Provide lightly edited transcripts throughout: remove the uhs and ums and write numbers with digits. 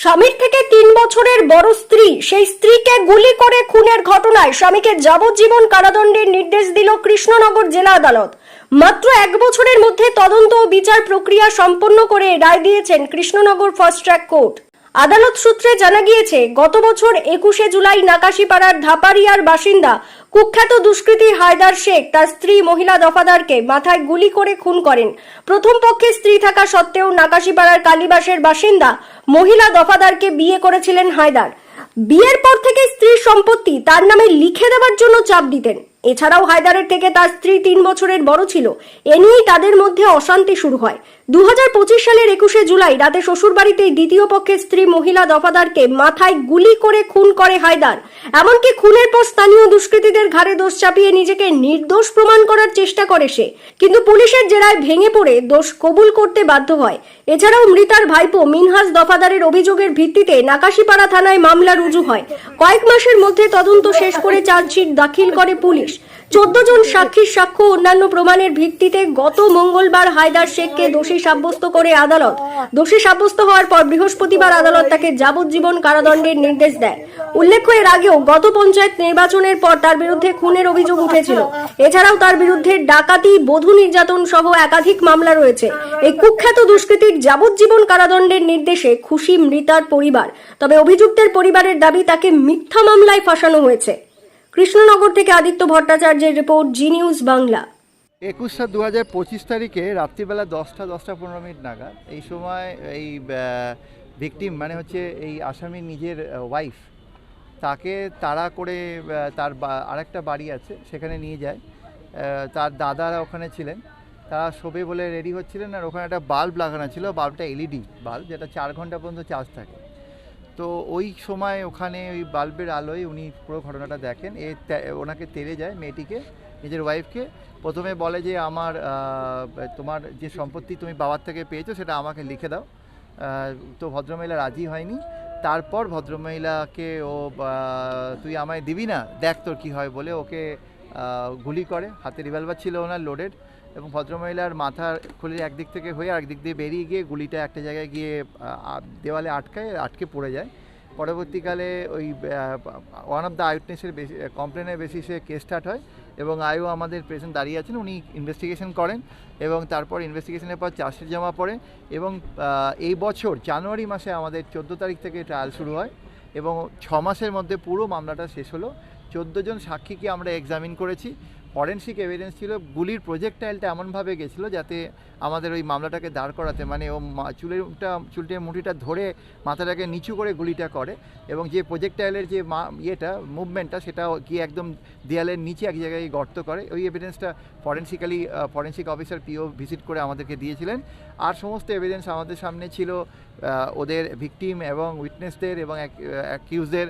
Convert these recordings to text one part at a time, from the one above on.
স্বামীর থেকে 3 বছরের বড় স্ত্রী সেই স্ত্রীকে গুলি করে খুনের ঘটনায় স্বামীকে যাবজ্জীবন কারাদণ্ডের নির্দেশ দিল কৃষ্ণনগর জেলা আদালত। মাত্র 1 বছরের মধ্যে তদন্ত ও বিচার প্রক্রিয়া সম্পন্ন করে রায় দিয়েছেন কৃষ্ণনগর ফার্স্ট ট্র্যাক কোর্ট। আদালত সূত্রে জানা গিয়েছে, গত বছর 21শে জুলাই নাকাশিপাড়ার ধাপারিয়ার বাসিন্দা কুখ্যাত দুষ্কৃতী হায়দার শেখ তার স্ত্রী মহিলা দফাদারকে মাথায় গুলি করে খুন করেন। প্রথম পক্ষে স্ত্রী থাকা সত্ত্বেও নাকাশিপাড়ার কালীবাসের বাসিন্দা মহিলা দফাদারকে বিয়ে করেছিলেন হায়দার। বিয়ের পর থেকে স্ত্রীর সম্পত্তি তার নামে লিখে দেওয়ার জন্য চাপ দিতেন। এছাড়াও হায়দারের থেকে তার স্ত্রী 3 বছরের বড় ছিল। এ নিয়েই তাদের মধ্যে অশান্তি শুরু হয়। 2025 সালের 21শে জুলাই রাতে শ্বশুরবাড়িতেই দ্বিতীয় পক্ষের স্ত্রী মহিলা দফাদারকে মাথায় গুলি করে খুন করে হায়দার। এমনকি খুনের পর স্থানীয় দুষ্কৃতীদের ঘাড়ে দোষ চাপিয়ে নিজেকে নির্দোষ প্রমাণ করার চেষ্টা করে সে, কিন্তু পুলিশের জেরায় ভেঙে পড়ে দোষ কবুল করতে বাধ্য হয়। এছাড়াও মৃতার ভাইপো মিনহাজ দফাদারের অভিযোগের ভিত্তিতে নাকাশিপাড়া থানায় মামলা রুজু হয়। কয়েক মাসের মধ্যে তদন্ত শেষ করে চার্জশিট দাখিল করে পুলিশ। 14 জন সাক্ষীর সাক্ষ্য অন্যান্য প্রমাণের ভিত্তিতে গত মঙ্গলবার হায়দার শেখকে দোষী সাব্যস্ত করে আদালত। দোষী সাব্যস্ত হওয়ার পর বৃহস্পতিবার আদালত তাকে যাবজ্জীবন কারাদণ্ডের নির্দেশ দেয়। উল্লেখ্য, এর আগেও গত পঞ্চায়েত নির্বাচনের পর তার বিরুদ্ধে খুনের অভিযোগ উঠেছিল। এছাড়াও তার বিরুদ্ধে ডাকাতি, বধূ নির্যাতন সহ একাধিক মামলা রয়েছে। এই কুখ্যাত দুষ্কৃতীর যাবজ্জীবন কারাদণ্ডের নির্দেশে খুশি মৃতার পরিবার। তবে অভিযুক্তের পরিবারের দাবি তাকে মিথ্যা মামলায় ফাঁসানো হয়েছে। কৃষ্ণনগর থেকে আদিত্য ভট্টাচার্যের রিপোর্ট, জি নিউজ বাংলা। 21/7/2025 তারিখে রাত্রিবেলা 10:15 নাগাদ এই সময় এই ভিকটিম মানে হচ্ছে এই আসামির নিজের ওয়াইফ তাকে তাড়া করে তার আরেকটা বাড়ি আছে সেখানে নিয়ে যায়। তার দাদারা ওখানে ছিলেন, তারা শোবে বলে রেডি হচ্ছিলেন, আর ওখানে একটা বাল্ব লাগানো ছিল, বাল্বটা এলইডি বাল্ব, যেটা 4 ঘন্টা পর্যন্ত চার্জ থাকে। তো ওই সময় ওখানে ওই বাল্বের আলোয় উনি পুরো ঘটনাটা দেখেন। ওনাকে তেড়ে যায়, মেয়েটিকে, নিজের ওয়াইফকে। প্রথমে বলে যে তোমার যে সম্পত্তি তুমি বাবার থেকে পেয়েছো সেটা আমাকে লিখে দাও। তো ভদ্রমহিলা রাজি হয়নি। তারপর ভদ্রমহিলাকে তুই আমায় দিবি না, দেখ তোর কী হয় বলে ওকে গুলি করে। হাতে রিভলভার ছিল ওনার লোডেড, এবং ভদ্রমহিলার মাথার খুলে একদিক থেকে হয়ে আরেকদিক দিয়ে বেরিয়ে গিয়ে গুলিটা একটা জায়গায় গিয়ে দেওয়ালে আটকে পড়ে যায়। পরবর্তীকালে ওই ওয়ান অফ দ্য আইউটনেসের কমপ্লেনের বেসিসে কেস স্টার্ট হয়, এবং আইও আমাদের প্রেজেন্ট দাঁড়িয়ে আছেন, উনি ইনভেস্টিগেশন করেন, এবং তারপর ইনভেস্টিগেশনের পর চার্জশিট জমা পড়ে। এবং এই বছর জানুয়ারি মাসে আমাদের 14 তারিখ থেকে ট্রায়াল শুরু হয়, এবং 6 মাসের মধ্যে পুরো মামলাটা শেষ হলো। 14 জন সাক্ষীকে আমরা এক্সামিন করেছি। ফরেনসিক এভিডেন্স ছিল, গুলির প্রজেক্টাইলটা এমনভাবে গেছিলো যাতে আমাদের ওই মামলাটাকে দাঁড় করাতে, মানে ও চুলটির মুঠিটা ধরে মাথাটাকে নিচু করে গুলিটা করে, এবং যে প্রজেক্টাইলের যে মুভমেন্টটা সেটা গিয়ে একদম দেয়ালের নিচে এক জায়গায় গর্ত করে। ওই এভিডেন্সটা ফরেনসিক অফিসার পিও ভিজিট করে আমাদেরকে দিয়েছিলেন। আর সমস্ত এভিডেন্স আমাদের সামনে ছিল, ওদের ভিকটিম এবং উইটনেসদের এবং অ্যাকিউজদের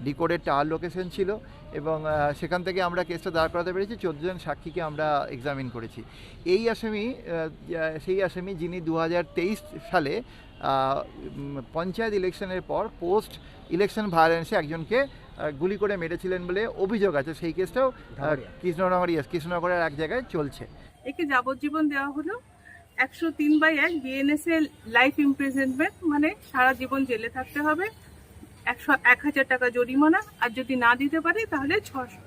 ডিকোডেড টাওয়ার লোকেশন ছিল, এবং সেখান থেকে আমরা কেসটা দাঁড় করাতে পেরেছি। 14 জন সাক্ষীকে আমরা এক্সামিন করেছি। এই আসামি সেই আসামি যিনি 2023 সালে পঞ্চায়েত ইলেকশনের পর পোস্ট ইলেকশন ভায়োলেন্সে একজনকে গুলি করে মেরেছিলেন বলে অভিযোগ আছে। সেই কেসটাও কৃষ্ণনগরের এক জায়গায় চলছে। একে যাবজ্জীবন দেওয়া হলো। 103/1 বিএনএস এ লাইফ ইমপ্রিজনমেন্ট, মানে সারা জীবন জেলে থাকতে হবে, 1,000 টাকা জরিমানা, আর যদি না দিতে পারে তাহলে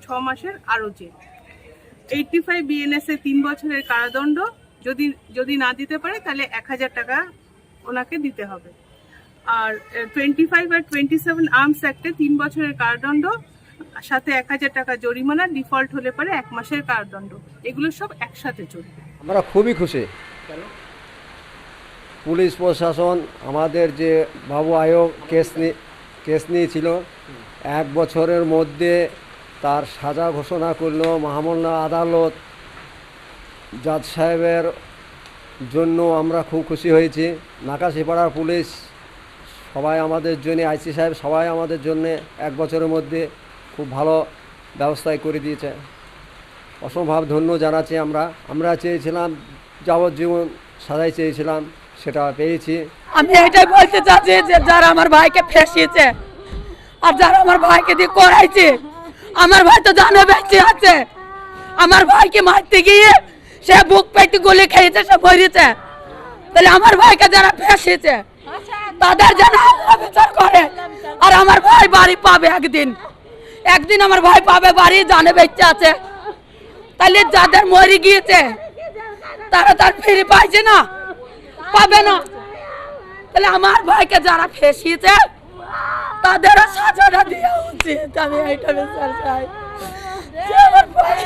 6 মাসের আরও জেল। 85 বিএনএস এ 3 বছরের কারাদণ্ড, যদি না দিতে পারে তাহলে 1,000 টাকা ওনাকে দিতে হবে। আর 25 আর 27 আর্মস অ্যাক্টে 3 বছরের কারাদণ্ড, সাথে 1,000 টাকা জরিমানা, ডিফল্ট হলে পরে 1 মাসের কারাদণ্ড। এগুলো সব একসাথে চলবে। আমরা খুবই খুশি। পুলিশ প্রশাসন আমাদের যে বাবু আয়োগ কেস নিয়েছিল, 1 বছরের মধ্যে তার সাজা ঘোষণা করলো মহামান্য আদালত। জাজ সাহেবের জন্য আমরা খুব খুশি হয়েছি। নাকাশিপাড়ার পুলিশ সবাই আমাদের জন্য, আইসি সাহেব সবাই আমাদের জন্য 1 বছরের মধ্যে খুব ভালো ব্যবস্থাই করে দিয়েছে। অসম্ভব ধন্য জানাচ্ছি। আমরা চেয়েছিলাম যাবজ্জীবন সাজাই চেয়েছিলাম, সেটা পেয়েছি। আমি এটাই বলতে চাচ্ছি যে যারা আমার ভাইকে ফেসিয়েছে আর যারা আমার ভাইকে দিয়ে করাইছে, আমার ভাই তো জানে বেঁচে আছে। আমার ভাইকে মারতে গিয়ে সে বুক পেটে গুলি খেয়েছে, সে মরেছে। তাহলে আমার ভাইকে যারা ফেসিয়েছে তাদের যেন বিচার ভাই বাড়ি পাবে একদিন, একদিন আমার ভাই পাবে বাড়ি, জানে বেঁচে আছে। তাহলে যাদের মরে গিয়েছে তারা তার ফিরে পাইছে না, পাবে না। তাহলে আমার ভাইকে যারা ফেসিয়েছে তাদেরও সাজাটা দেওয়া উচিত। আমি এইটা বিচার চাই যে আমার ভাই